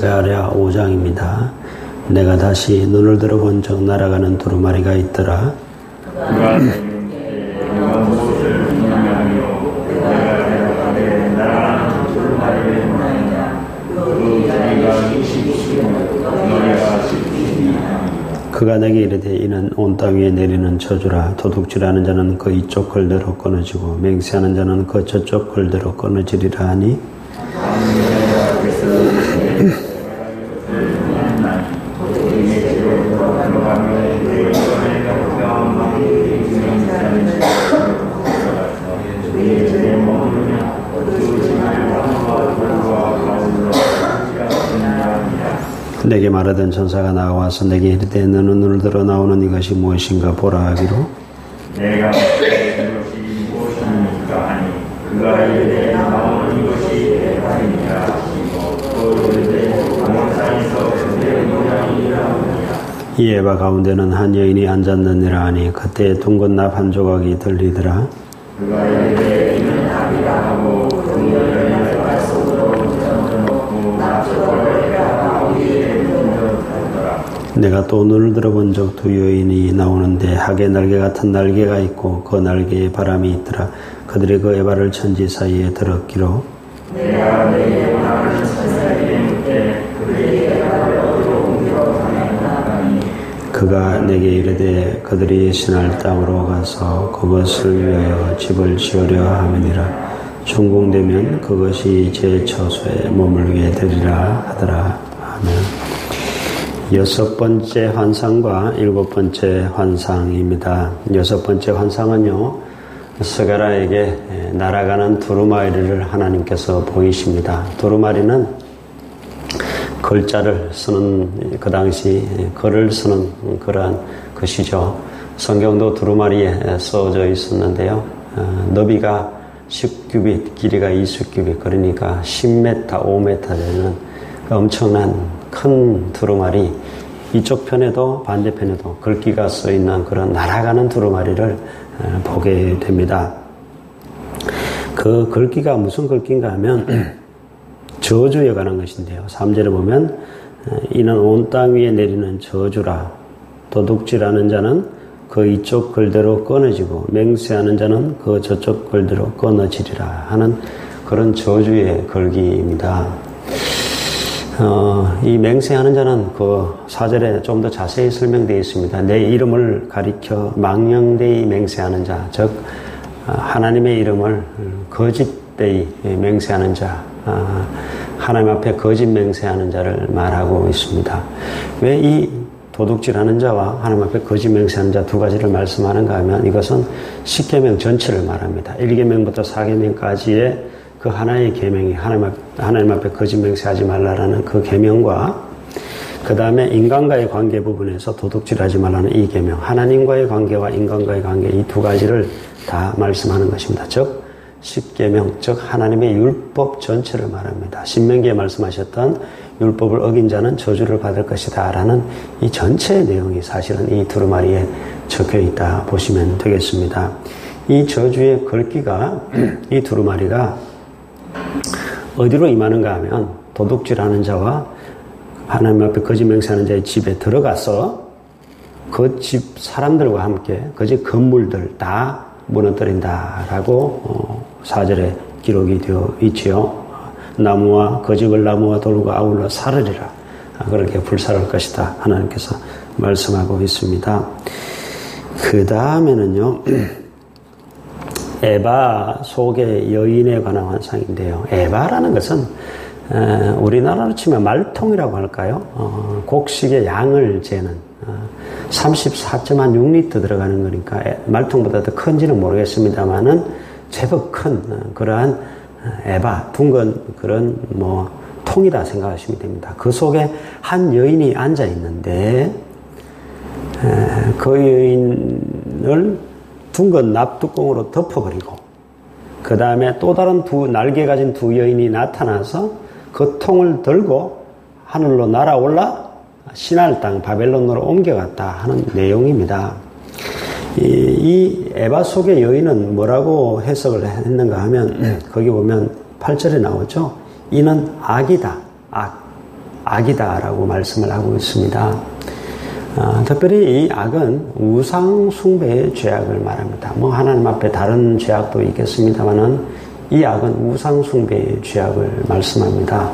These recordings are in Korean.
스가랴 5장입니다. 내가 다시 눈을 들어본 적 날아가는 두루마리가 있더라. 그가 내가 무엇을 분명하며 내가 대답하되 날아가는 두루마리를 보내냐 그 자기가 이시시며 너희가 시키시니라. 그가 내게 이르되 이는 온 땅 위에 내리는 저주라. 도둑질하는 자는 그 이쪽 걸대로 끊어지고 맹세하는 자는 그 저쪽 걸대로 끊어지리라 하니 내게 말하던 전사가 나와서 내게 이르되 너는 눈을 들어 나오는 이것이 무엇인가 보라 하기로 내가 이것이 무엇입니까 하니 그가 이르되 나오는 이것이 대발이니라 하시고 또 이르되 강원산에서 그의 모양이라 하니라. 이 에바 가운데는 한 여인이 앉았느니라 하니 그때 둥근 납 한 조각이 들리더라. 그가 이르되 이는 납이라 하고 동료를 에바 속으로 던져놓고 납조각을 에바 위에 던져놓더라. 내가 또 눈을 들어본 적 두 여인이 나오는데 학의 날개 같은 날개가 있고 그 날개에 바람이 있더라. 그들이 그 에바를 천지 사이에 들었기로 내가 내게 원하는 천사에게 묻되 그들이 에바를 어디로 옮겨 가나니 그가 내게 이르되 그들이 신할 땅으로 가서 그것을 위하여 집을 지으려 함이니라. 준공되면 그것이 제 처소에 머물게 되리라 하더라. 아멘. 여섯 번째 환상과 일곱 번째 환상입니다. 여섯 번째 환상은요, 스가랴에게 날아가는 두루마리를 하나님께서 보이십니다. 두루마리는 글자를 쓰는, 그 당시 글을 쓰는 그러한 것이죠. 성경도 두루마리에 써져 있었는데요. 너비가 10규빗, 길이가 20규빗, 그러니까 10m, 5m 되는 엄청난 큰 두루마리, 이쪽 편에도 반대편에도 글귀가 써 있는 그런 날아가는 두루마리를 보게 됩니다. 그 글귀가 무슨 글귀인가 하면 저주에 관한 것인데요. 3절에 보면 이는 온 땅 위에 내리는 저주라. 도둑질하는 자는 그 이쪽 글대로 끊어지고 맹세하는 자는 그 저쪽 글대로 끊어지리라 하는 그런 저주의 글귀입니다. 이 맹세하는 자는 그 4절에 좀 더 자세히 설명되어 있습니다. 내 이름을 가리켜 망령되이 맹세하는 자, 즉 하나님의 이름을 거짓되이 맹세하는 자, 하나님 앞에 거짓 맹세하는 자를 말하고 있습니다. 왜 이 도둑질하는 자와 하나님 앞에 거짓 맹세하는 자 두 가지를 말씀하는가 하면 이것은 10계명 전체를 말합니다. 1계명부터 4계명까지의 그 하나의 계명이 하나님 앞에 거짓 맹세하지 말라라는 그 계명과 그 다음에 인간과의 관계 부분에서 도둑질하지 말라는 이 계명, 하나님과의 관계와 인간과의 관계 이 두 가지를 다 말씀하는 것입니다. 즉 10계명, 즉 하나님의 율법 전체를 말합니다. 신명기에 말씀하셨던 율법을 어긴 자는 저주를 받을 것이다 라는 이 전체의 내용이 사실은 이 두루마리에 적혀 있다 보시면 되겠습니다. 이 저주의 글귀가 이 두루마리가 어디로 임하는가 하면 도둑질하는 자와 하나님 앞에 거짓 맹세하는 자의 집에 들어가서 그 집 사람들과 함께 그 집 건물들 다 무너뜨린다라고 4절에 기록이 되어 있지요. 나무와 그 집을 나무와 돌과 아울러 사르리라. 그렇게 불사를 것이다. 하나님께서 말씀하고 있습니다. 그 다음에는요. 에바 속의 여인에 관한 환상인데요. 에바라는 것은 우리나라로 치면 말통이라고 할까요? 곡식의 양을 재는 34.6리터 들어가는 거니까 말통보다 더 큰지는 모르겠습니다만은 제법 큰 그러한 에바, 둥근 그런 통이다 생각하시면 됩니다. 그 속에 한 여인이 앉아 있는데 그 여인을 둥근 납뚜껑으로 덮어버리고 그 다음에 또 다른 날개 가진 두 여인이 나타나서 그 통을 들고 하늘로 날아올라 신할 땅 바벨론으로 옮겨갔다 하는 내용입니다. 이 에바 속의 여인은 뭐라고 해석을 했는가 하면 거기 보면 8절에 나오죠. 이는 악이다. 악이다라고 말씀을 하고 있습니다. 특별히 이 악은 우상 숭배의 죄악을 말합니다. 뭐 하나님 앞에 다른 죄악도 있겠습니다만은 이 악은 우상 숭배의 죄악을 말씀합니다.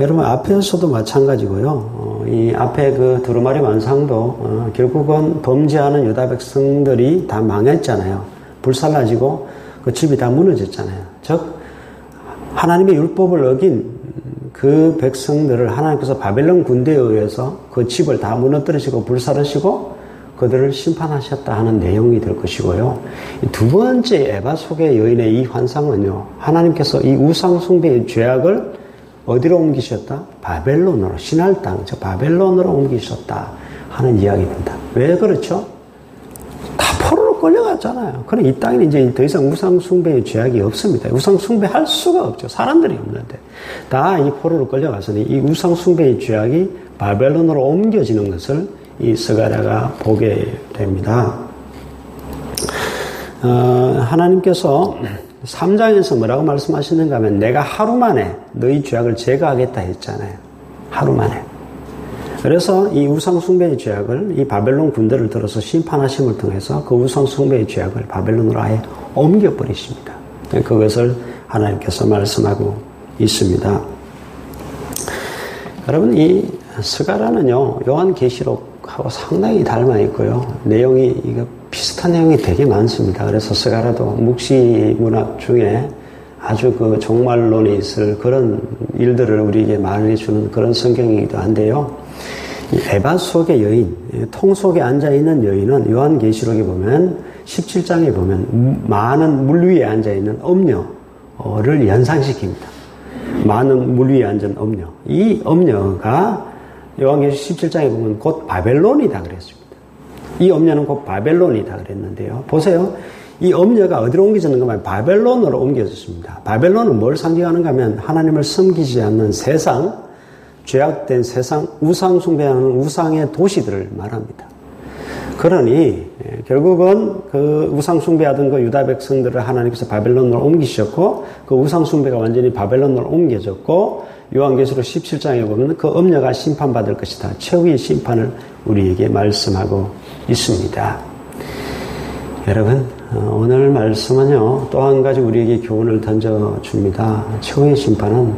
여러분 앞에서도 마찬가지고요. 이 앞에 그 두루마리 완상도 결국은 범죄하는 유다 백성들이 다 망했잖아요. 불살라지고 그 집이 다 무너졌잖아요. 즉 하나님의 율법을 어긴 그 백성들을 하나님께서 바벨론 군대에 의해서 그 집을 다 무너뜨리시고 불살르시고 그들을 심판하셨다 하는 내용이 될 것이고요. 두 번째 에바 속의 여인의 이 환상은요. 하나님께서 이 우상 숭배의 죄악을 어디로 옮기셨다? 바벨론으로, 신할 땅, 저 바벨론으로 옮기셨다 하는 이야기입니다. 왜 그렇죠? 다 포로로 끌려갔잖아요. 그럼 이 땅에는 이제 더 이상 우상 숭배의 죄악이 없습니다. 우상 숭배할 수가 없죠. 사람들이 없는데. 다 이 포로로 끌려갔으니 이 우상 숭배의 죄악이 바벨론으로 옮겨지는 것을 이 스가랴가 보게 됩니다. 하나님께서 3장에서 뭐라고 말씀하시는가 하면 내가 하루 만에 너희 죄악을 제거하겠다 했잖아요. 하루 만에. 그래서 이 우상 숭배의 죄악을 이 바벨론 군대를 들어서 심판하심을 통해서 그 우상 숭배의 죄악을 바벨론으로 아예 옮겨버리십니다. 그것을 하나님께서 말씀하고 있습니다. 여러분 이 스가랴는요 요한계시록하고 상당히 닮아 있고요. 내용이 이거 비슷한 내용이 되게 많습니다. 그래서 스가랴도 묵시 문학 중에 아주 그 종말론이 있을 그런 일들을 우리에게 말해주는 그런 성경이기도 한데요. 이 에바 속의 여인, 통 속에 앉아있는 여인은 요한계시록에 보면 17장에 보면 많은 물 위에 앉아있는 엄녀를 연상시킵니다. 많은 물 위에 앉은 엄녀. 이 엄녀가 요한계시록 17장에 보면 곧 바벨론이다 그랬습니다. 이 엄녀는 곧 바벨론이다 그랬는데요. 보세요. 이 엄녀가 어디로 옮겨졌는가 하면 바벨론으로 옮겨졌습니다. 바벨론은 뭘 상징하는가 하면 하나님을 섬기지 않는 세상, 죄악된 세상, 우상 숭배하는 우상의 도시들을 말합니다. 그러니 결국은 그 우상 숭배하던 그 유다 백성들을 하나님께서 바벨론으로 옮기셨고 그 우상 숭배가 완전히 바벨론으로 옮겨졌고 요한계시록 17장에 보면 그 엄녀가 심판받을 것이다. 최후의 심판을 우리에게 말씀하고 있습니다. 여러분 오늘 말씀은요 또 한 가지 우리에게 교훈을 던져줍니다. 최후의 심판은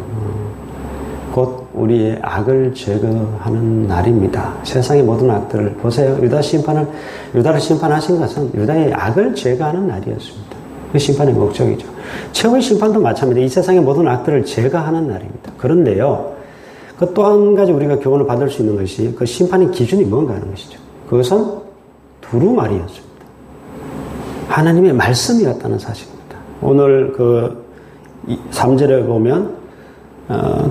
곧 우리의 악을 제거하는 날입니다. 세상의 모든 악들을 보세요. 유다를 심판하신 것은 유다의 악을 제거하는 날이었습니다. 그 심판의 목적이죠. 최후의 심판도 마찬가지입니다. 이 세상의 모든 악들을 제거하는 날입니다. 그런데요, 그 또 한 가지 우리가 교훈을 받을 수 있는 것이 그 심판의 기준이 뭔가 하는 것이죠. 그것은 두루마리였습니다. 하나님의 말씀이었다는 사실입니다. 오늘 그 3절에 보면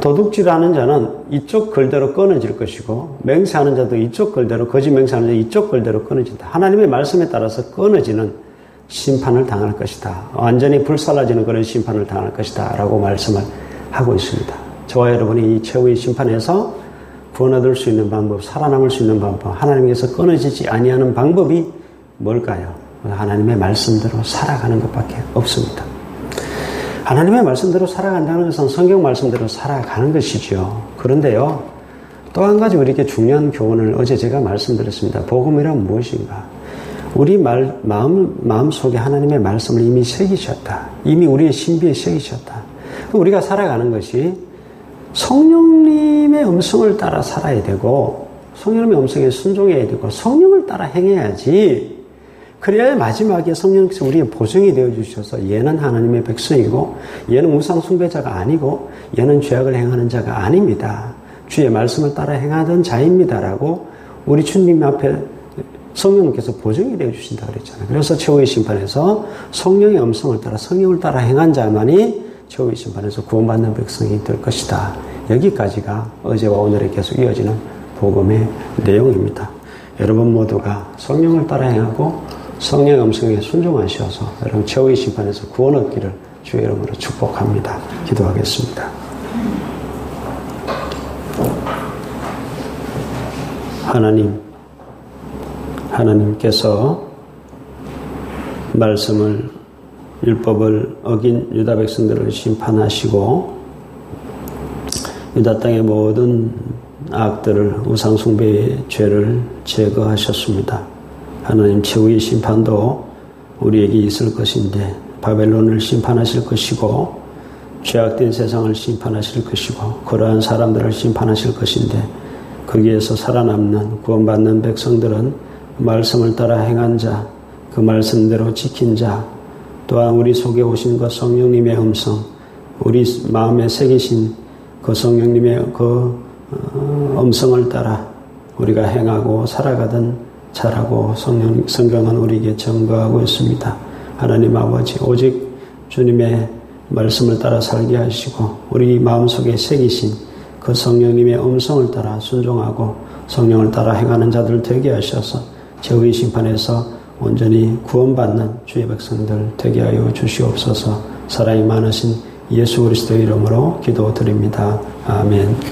도둑질하는 자는 이쪽 글대로 끊어질 것이고 맹세하는 자도 이쪽 글대로 거짓 맹세하는 자 이쪽 글대로 끊어진다. 하나님의 말씀에 따라서 끊어지는 심판을 당할 것이다. 완전히 불살라지는 그런 심판을 당할 것이다 라고 말씀을 하고 있습니다. 저와 여러분이 이 최후의 심판에서 구원 얻을 수 있는 방법, 살아남을 수 있는 방법, 하나님께서 끊어지지 아니하는 방법이 뭘까요? 하나님의 말씀대로 살아가는 것밖에 없습니다. 하나님의 말씀대로 살아간다는 것은 성경 말씀대로 살아가는 것이죠. 그런데요, 또 한 가지 우리에게 중요한 교훈을 어제 제가 말씀드렸습니다. 복음이란 무엇인가? 우리 마음 속에 하나님의 말씀을 이미 새기셨다. 이미 우리의 신비에 새기셨다. 우리가 살아가는 것이 성령님의 음성을 따라 살아야 되고 성령님의 음성에 순종해야 되고 성령을 따라 행해야지. 그래야 마지막에 성령께서 우리의 보증이 되어주셔서 얘는 하나님의 백성이고 얘는 우상 숭배자가 아니고 얘는 죄악을 행하는 자가 아닙니다. 주의 말씀을 따라 행하던 자입니다라고 우리 주님 앞에 성령님께서 보증이 되어주신다 그랬잖아요. 그래서 최후의 심판에서 성령의 음성을 따라 성령을 따라 행한 자만이 최후의 심판에서 구원받는 백성이 될 것이다. 여기까지가 어제와 오늘에 계속 이어지는 복음의 내용입니다. 여러분 모두가 성령을 따라 행하고 성령의 음성에 순종하셔서 여러분 최후의 심판에서 구원 얻기를 주의 이름으로 축복합니다. 기도하겠습니다. 하나님께서 말씀을 율법을 어긴 유다 백성들을 심판하시고 유다 땅의 모든 악들을, 우상숭배의 죄를 제거하셨습니다. 하나님 최후의 심판도 우리에게 있을 것인데 바벨론을 심판하실 것이고 죄악된 세상을 심판하실 것이고 그러한 사람들을 심판하실 것인데 거기에서 살아남는 구원받는 백성들은 말씀을 따라 행한 자, 그 말씀대로 지킨 자, 또한 우리 속에 오신 그 성령님의 음성, 우리 마음에 새기신 그 성령님의 그 음성을 따라 우리가 행하고 살아가든 잘하고 성경은 우리에게 증거하고 있습니다. 하나님 아버지, 오직 주님의 말씀을 따라 살게 하시고 우리 마음속에 새기신 그 성령님의 음성을 따라 순종하고 성령을 따라 행하는 자들 되게 하셔서 죄의 심판에서 온전히 구원받는 주의 백성들 되게 하여 주시옵소서. 사랑이 많으신 예수 그리스도의 이름으로 기도드립니다. 아멘.